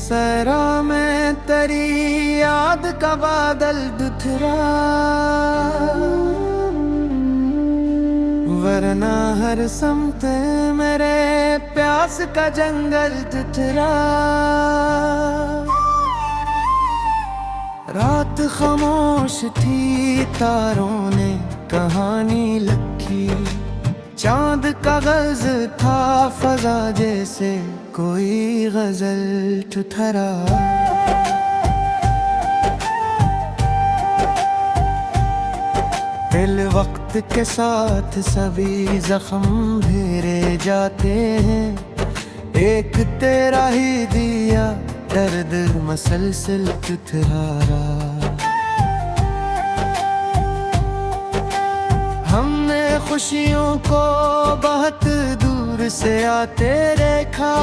सहरा में तेरी याद का बादल दुथरा, वरना हर समत मेरे प्यास का जंगल दुथरा। रात खामोश थी, तारों ने कहानी लिखी, चांद कागज था फजा जैसे कोई गजल ठुठरा। दिल वक्त के साथ सभी जख्म भरे जाते हैं, एक तेरा ही दिया दर्द मसलसल तुथरारा। हमने खुशियों को बहुत दूर से आते देखा,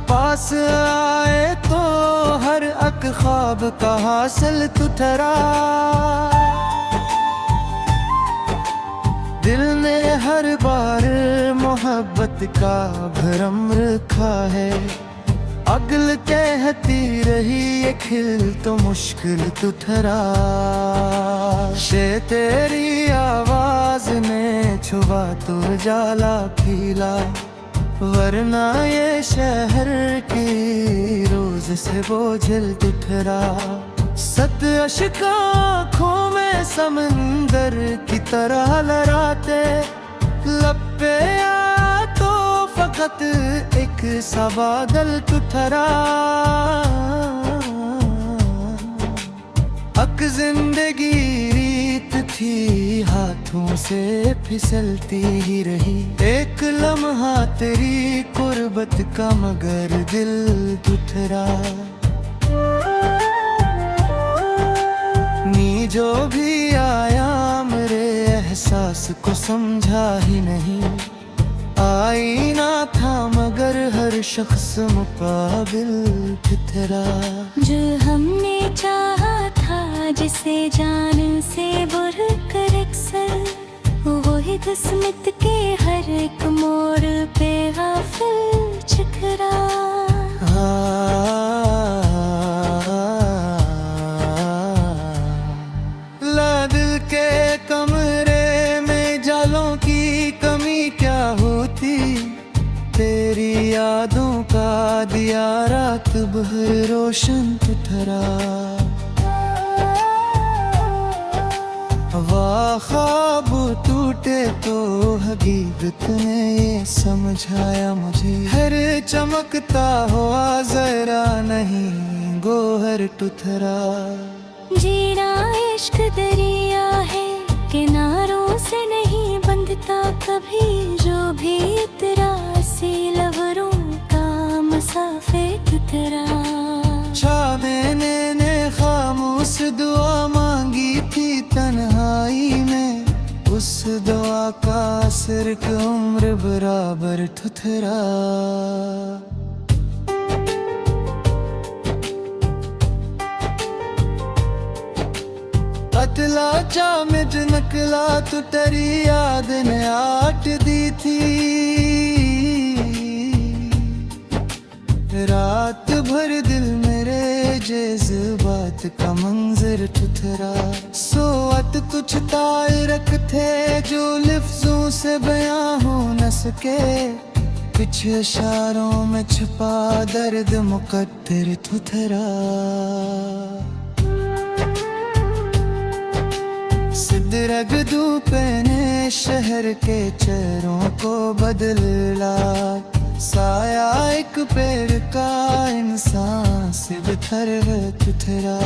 पास आए तो हर एक ख्वाब का हासिल तुथरा। दिल ने हर बार मोहब्बत का भरम रखा है, अगल कहती रही ये खिल तो मुश्किल तुथरा। शे तेरी आवाज ने छुआ तो जाला पीला, वरना ये शहर की रोज से बोझल तुथरा। सत अश्क आँखों में समंदर की तरह लहराते, लब पे आ तो फकत एक सा बादल तुथरा। अक जिंदगी रीत थी, हाथों से फिसलती ही रही, एक लम्हा तेरी कुर्बत का मगर दिल तुथरा। नी जो भी आया मेरे एहसास को समझा ही नहीं, आईना था मगर हर शख्स मुकाबिल तुथरा। जो हमने चाहा था जिसे जान से बुर कर अक्सर, वही किस्मत के हर एक मोड़ पे गाफिल चकरा। दिल के कमरे में जालों की कमी क्या होती, तेरी यादों का दिया रात भर रोशन तुथरा। वाह ख्वाब टूटे तो हकीकत ने ये समझाया मुझे, हर चमकता हुआ जरा नहीं गोहर तुथरा। जीना इश्क दरिया है, किनारों से नहीं बंधता कभी, जो भी उतरा सी लहरों का मुसाफिर तुथरा। छा देने ने खामोश दुआ मांगी थी तन्हाई में, उस दुआ का असर उम्र बराबर तुथरा। पतला चा में जो नकला तो तेरी याद ने आट दी थी, रात भर दिल मेरे जज्बात का मंजर तुथरा। सोअत कुछ तारक थे जो लफ्जों से बयां हो न सके, कुछ इशारों में छुपा दर्द मुकद्दर तुथरा। सिदरग धूप ने शहर के चेहरों को बदला, साया एक पेड़ का इंसान से बिखर तुथरा।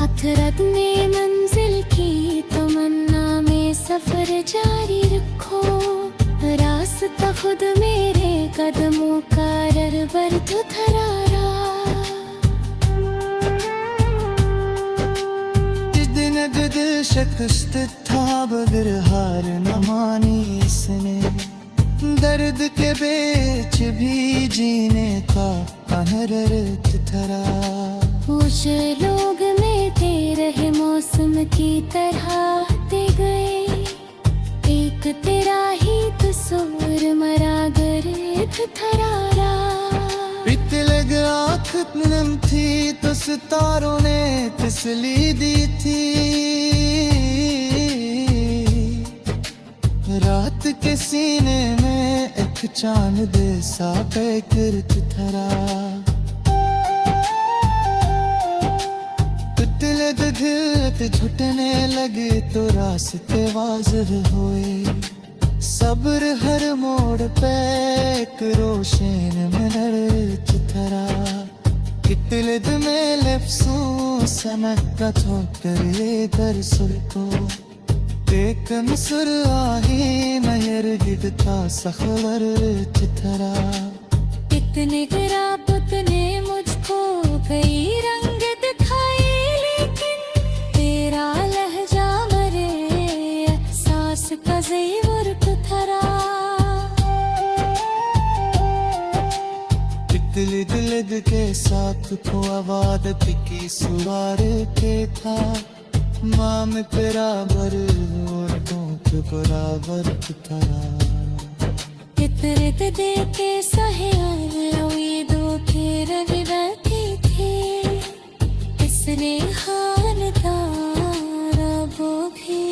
अथरत में मंजिल की तमन्ना में सफर जारी रखो, रास्ता खुद मेरे कदमों का ररबर तुथरा। दिल शिकस्त था बगर हार न मानी इसने, दर्द के बीच भी जीने का अनहर तुथरा। कुछ लोग में दे रहे मौसम की तरह आते गए, एक तेरा ही तस्वीर मरा गर थरारा। पितले अगर आँख नम थी तो सितारों ने तसली दी थी। रात के सीने में एक चांद दे सा बेकर थरा। टुटले दिल छुटने लगे तो रास्ते वाज़ह हुए। सब्र हर मोड़ पे एक रोशन में चिथरा। कितलिद में लफ्ज़ों सनक का ठोकर कर सुर को। देखन सुर आही नहर गिरता सखवर चिथरा। कितने गिराब उतने मुझको कई रंग दिखाए, लेकिन तेरा लहजा मरे एहसास का ज़ेवर थरा। दिल के साथ को आवाद की सुवार के था। माम बराबर और तो बराबर थरा। इतरत दे के सहेल उम्मीदों के रवि बैठी थे। इसने खानदार वो भी।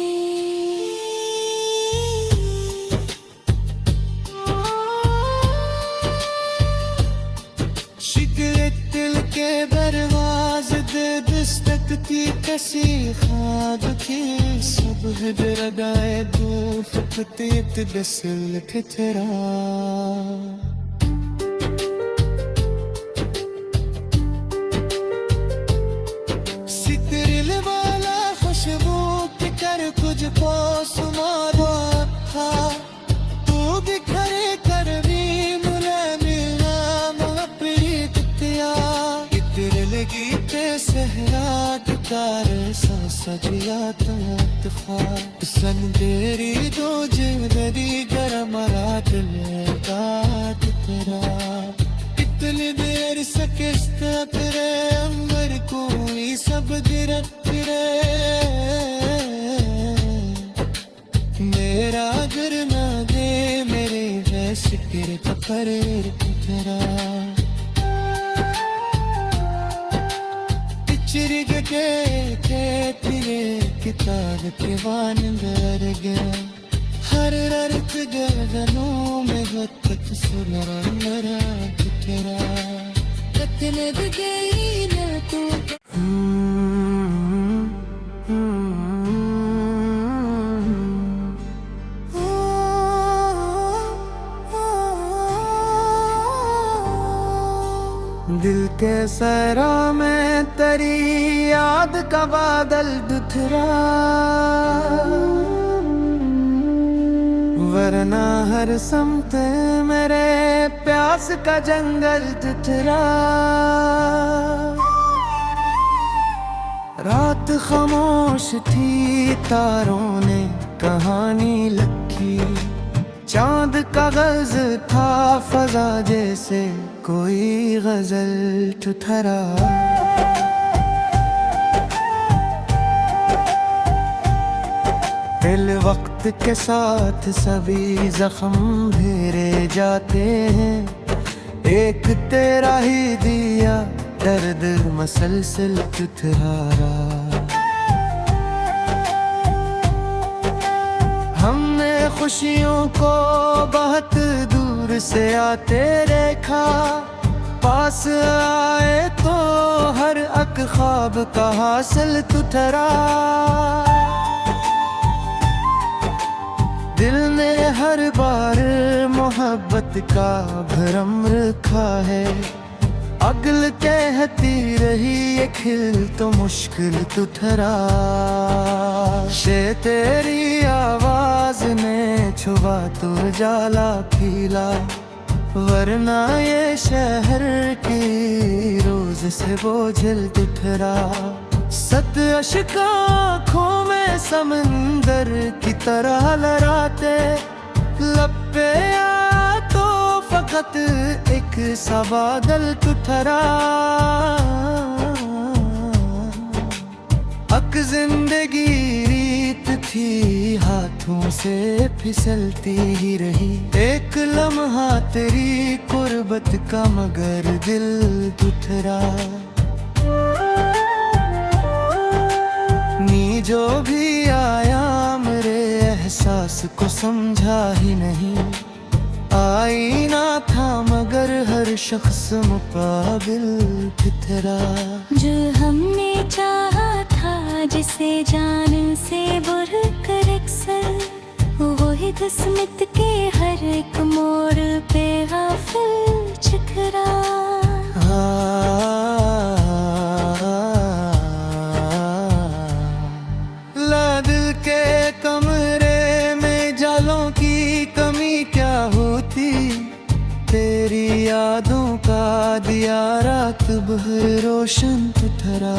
शिकले दिल के बरवाज दे दस्तक की कसी खाद की। सब हदरगाए दूफ फतीत दसल खतरा। सितरिल वाला खुशबू की कर कुछ पास मारा था। तू बिखरे कर भी मुला मिला मुलपरी तिया। इतर लगी पे सहरा गिटार सा सजिया तफा। सन तेरी दो जिंदगी गरम रात लेगा तेरा। इतनी देर सकिस्त तेरे अंबर कोई सब गिरत फिरे। मेरा घर ना दे मेरे वैसे फिर कपरे तेरा। चिरग के तेरे किताब के वान दर गया। हर रर्क गर्दनों में वक्त सुनरा तेरा। कतल गई ना तू। दिल के सहरा में तेरी याद का बादल दुथरा। वरना हर समत मेरे प्यास का जंगल दुथरा। रात खामोश थी तारों ने कहानी लिखी। चांद का गज था फजा जैसे कोई गजल ठुठरा। दिल वक्त के साथ सभी जख्म भेरे जाते हैं। एक तेरा ही दिया दर्द मसलसल ठुठरा। हमने खुशियों को बहुत दूर से आते देखा। पास आए तो हर अक ख्वाब का हासिल तुठरा। दिल ने हर बार मोहब्बत का भरम रखा है। अगल कहती रही ये खिल तो मुश्किल तुठरा। शे तेरी आवाज ने छुआ तो जाला खिला। वरना ये शहर की रोज से बोझल तुठरा। सत अश्क आँखों में समंदर की तरह लहराते। लब पे आ तो फकत एक सा बादल तुठरा। अक जिंदगी रीत थी हाथों से फिसलती ही रही। एक लम्हा तेरी कुर्बत का मगर दिल दुथरा। नी जो भी आया मेरे एहसास को समझा ही नहीं। आईना था मगर हर शख्स मुकाबिल फितरा। जो हमने चाहा था जिसे जान से बुर कर अक्सर, वही किस्मत के हर एक मोड़ पे गाफिल चकरा। ला दिल के कमरे में जालों की कमी क्या होती। तेरी यादों का दिया रात भर रोशन ठहरा।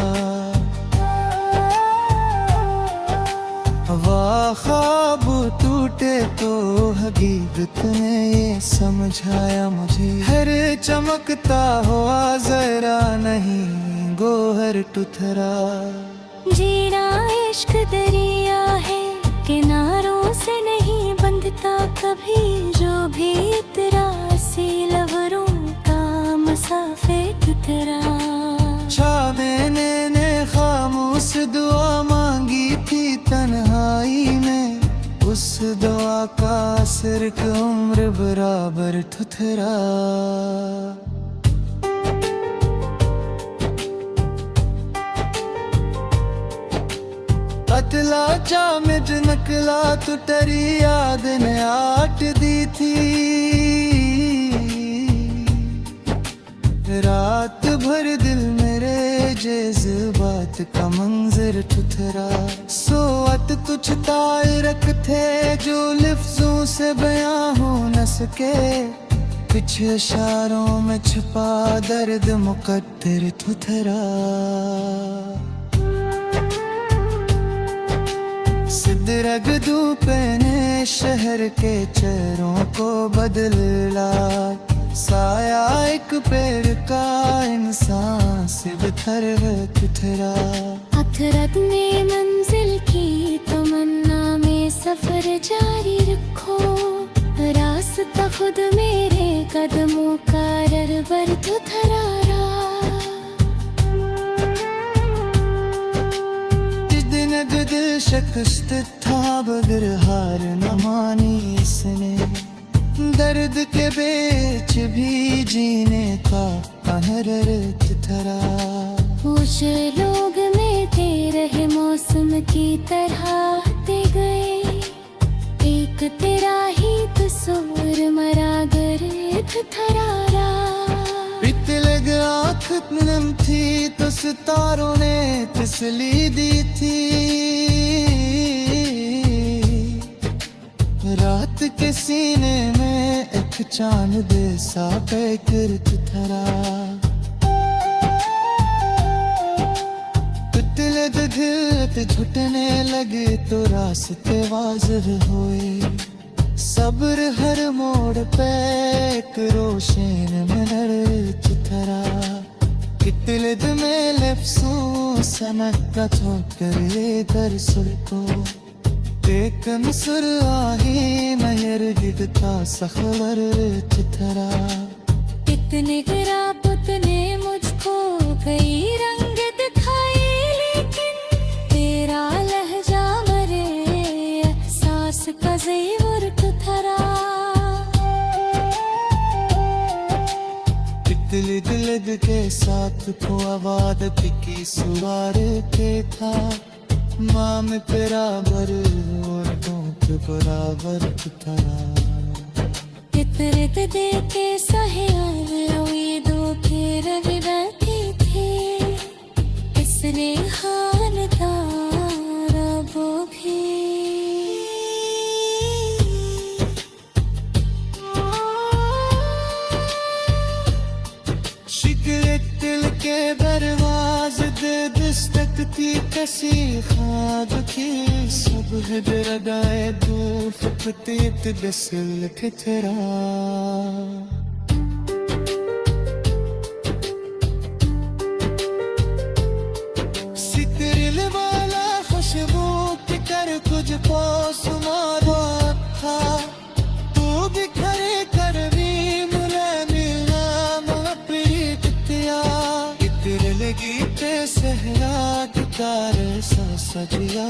वाह ख्वाब टूटे तो हकीकत ने ये समझाया मुझे। हर चमकता हुआ जरा नहीं गोहर टुथरा। जीना इश्क दरिया है किनारों से नहीं बंधता कभी। जो भी इतरा सी लवरों का मसाफे टुथरा। शामेने ने खामोश दुआ मांगी थी तन्हाई में। उस दुआ का असर उम्र बराबर ठुथरा। अतला जामिद नकला तो तेरी याद ने आट दी थी। रात भर दिल मेरे जज्बात का मंजर ठुथरा। सोअत कुछ तारक थे जो लफ्जों से बयां हो न सके। कुछ इशारों में छुपा दर्द मुकद्दर ठुथरा। सिदरग धूप ने शहर के चेहरों को बदला। साया एक पेड़ का इंसान से बिखर ठुथरा। अथरत ने मंजिल की तमन्ना में सफर जारी रखो। रास्ता खुद मेरे कदमों का ररबर ठुथरा। दिल शिकस्त था बगर हार न मानी इसने। दर्द के बेच भी जीने का कहर ठुथरा। कुछ लोग मिलते रहे मौसम की तरह आते गए। एक तेरा ही तस्वीर मरा गर ठुथरा। पितलग आँख नम थी तो सितारों ने तसली दी थी। रात के सीने में एक चांद दे सा पैकर ठुथरा। पितलग दिल छुटने लगे तो रास्ते वाज़ह हुए। सब्र हर मोड़ पे एक रोशन में ठुथरा। कितलद में लफ्ज़ों सनक का ठोकर दर सुर को। एक मिसर आही महर गिरता सखवर ठुथरा। कितने गिरा पुतने मुझको कई रंग दिखाए। लेकिन तेरा लहजा मरे एहसास का ज़ेवर ठुथरा। दिल के साथ को आवाद की सुवार के था। माम बराबर और डोंक बराबर ठुथरा। इतरत दे के सहेल उम्मीदों के रवि बैठे थे। इसने हाल तारा वो भी। दिल के दरवाज दे दस्तक थी कसी खाद की। सब हदरगाए दूफ फतीत दसल ठिठरा। सितरिल वाला खुशबू की कर कुछ तुझको सुमारा था तू बिखरे कर भी मुझे मिला प्रीतिया इतर लगी ते सहरा गिटार सा सजिया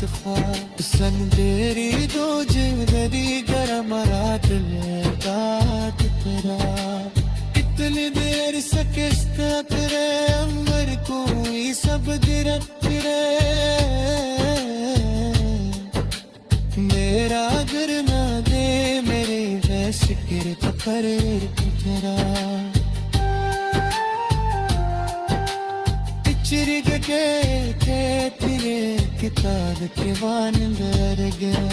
तफाक सन तेरी दो जिंदगी गरम रात लेता तेरा इतनी देर से किस्ता तेरे अंबर कोई सब दिरत तेरे मेरा घर ना दे मेरे वैसे गिर पर तेरा चिरिग के तेरे किताब के वान दर गया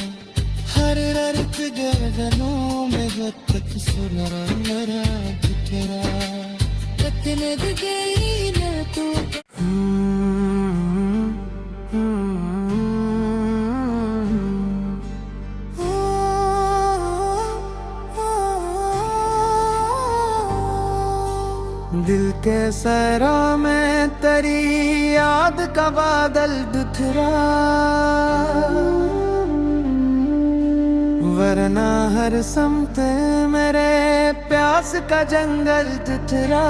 हर रर्क गर्दनों में वक्त सुनरा मेरा तेरा रत्न गई न तू दिल के सरा में तेरी याद का बादल दुथरा वरना हर समत मेरे प्यास का जंगल दुथरा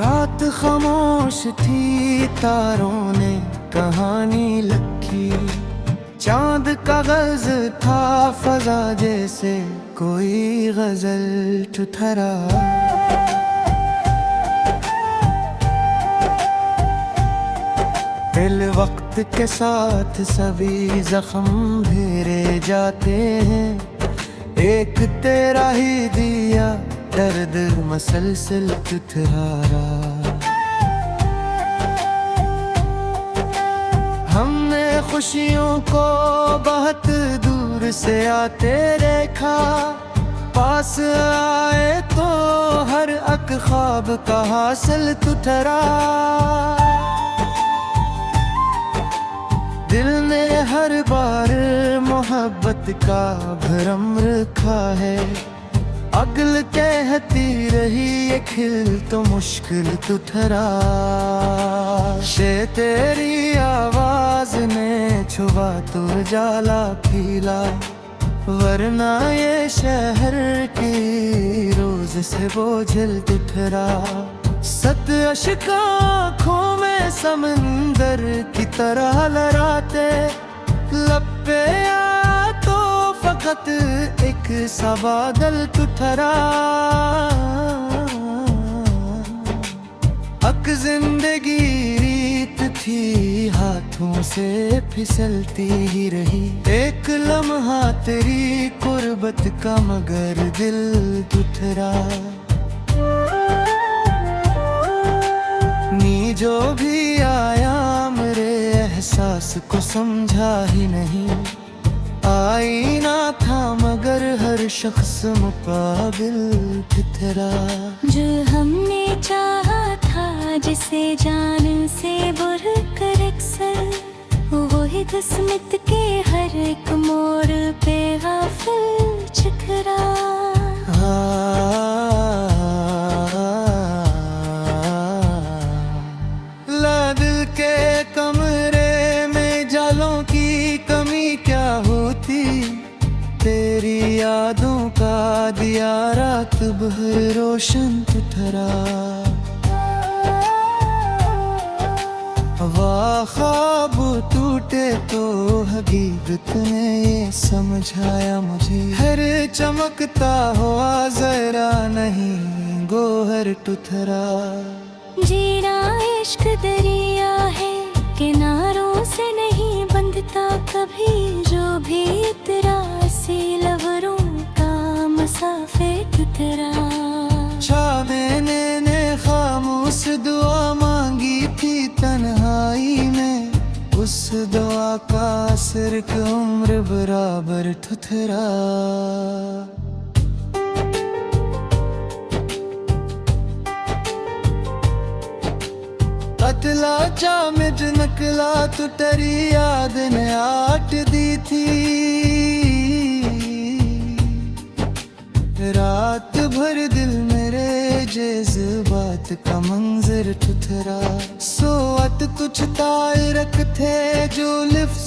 रात खामोश थी तारों ने कहानी लिखी चांद का गज था फजा जैसे कोई गजल ठुठरा दिल वक्त के साथ सभी जख्म भेरे जाते हैं एक तेरा ही दिया दर्द मसलसल ठुठरा हमने खुशियों को बहुत दूर से आते देखा पास आए तो हर अक ख्वाब का हासिल तुठरा दिल ने हर बार मोहब्बत का भरम रखा है अगल कहती रही ये खिल तो मुश्किल तुठरा शे तेरी आवाज ने छुआ तो जाला पीला वरना ये शहर की रोज से बोझल तुठरा सत अश्क आँखों में समंदर की तरह लहराते लब पे आया तो फकत एक सा बादल तुठरा अक जिंदगी रीत थी हाथों से फिसलती ही रही एक लम्हा तेरी कुर्बत का मगर दिल तुठरा नी जो भी आया मेरे एहसास को समझा ही नहीं आईना था मगर हर शख्स मुकाबिल तेरा जो हमने चाहा था जिसे जान से बुर कर अक्सर वही किस्मत के हर एक मोड़ पे गाफिल ठुकरा दिल के कमरे में जालों की कमी क्या होती तेरी यादों का दिया रात भर रोशन तुठरा वाह ख्वाब टूटे तो हकीकत ने ये समझाया मुझे हर चमकता हुआ जरा नहीं गोहर तुठरा जीना इश्क दरिया है किनारों से नहीं बंधता कभी जो भी उतरा सी लवरों का मसाफे तुतरा छा मैंने ने खामोश दुआ मांगी थी तन्हाई में उस दुआ का असर उम्र बराबर ठुठरा कतला चा मिट नकला तो तेरी याद ने आट दी थी रात भर दिल मेरे जज्बात का मंजर ठुठरा सोवत कुछ तायरक थे जो लिफ्ज़